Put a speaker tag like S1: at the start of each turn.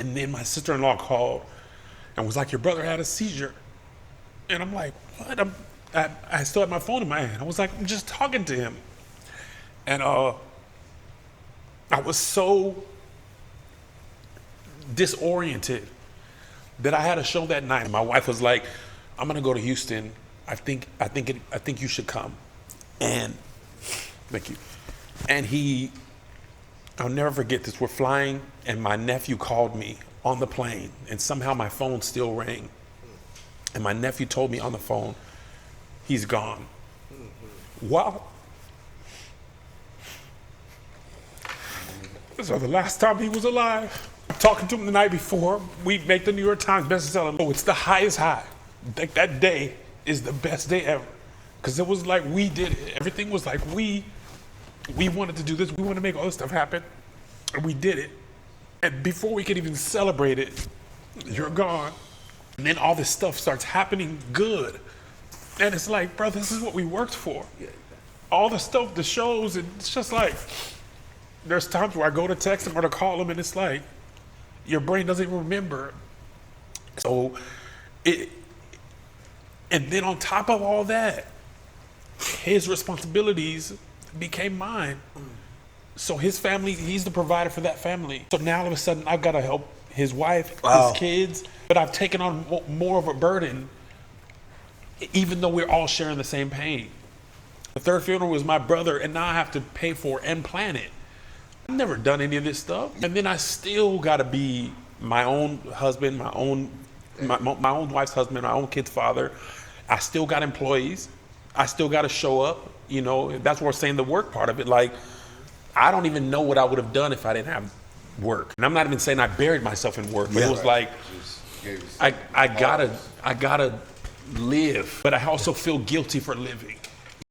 S1: And then my sister-in-law called and was like, your brother had a seizure. And I'm like, what? I still had my phone in my hand. I was like, I'm just talking to him. And I was so disoriented that I had a show that night. My wife was like, I'm gonna go to Houston. I think you should come. And thank you. And I'll never forget this. We're flying, and my nephew called me on the plane, and somehow my phone still rang. And my nephew told me on the phone, he's gone. Wow. So the last time he was alive, talking to him the night before, we make the New York Times bestseller. Oh, it's the highest high. That day is the best day ever. Because it was like we did it. Everything was like we wanted to do this. We wanted to make all this stuff happen. And we did it. And before we could even celebrate it, you're gone. And then all this stuff starts happening good. And it's like, bro, this is what we worked for. All the stuff, the shows, and it's just like, there's times where I go to text him or to call him, and it's like, your brain doesn't even remember. So, and then on top of all that, his responsibilities became mine. So his family, he's the provider for that family. So now all of a sudden, I've got to help his wife, his kids, but I've taken on more of a burden, even though we're all sharing the same pain. The third funeral was my brother, and now I have to pay for and plan it. I've never done any of this stuff. And then I still got to be my own husband, my own wife's husband, my own kid's father. I still got employees. I still got to show up. You know, that's what we're saying, the work part of it. Like, I don't even know what I would have done if I didn't have work. And I'm not even saying I buried myself in work, but it was like, I gotta live, but I also feel guilty for living.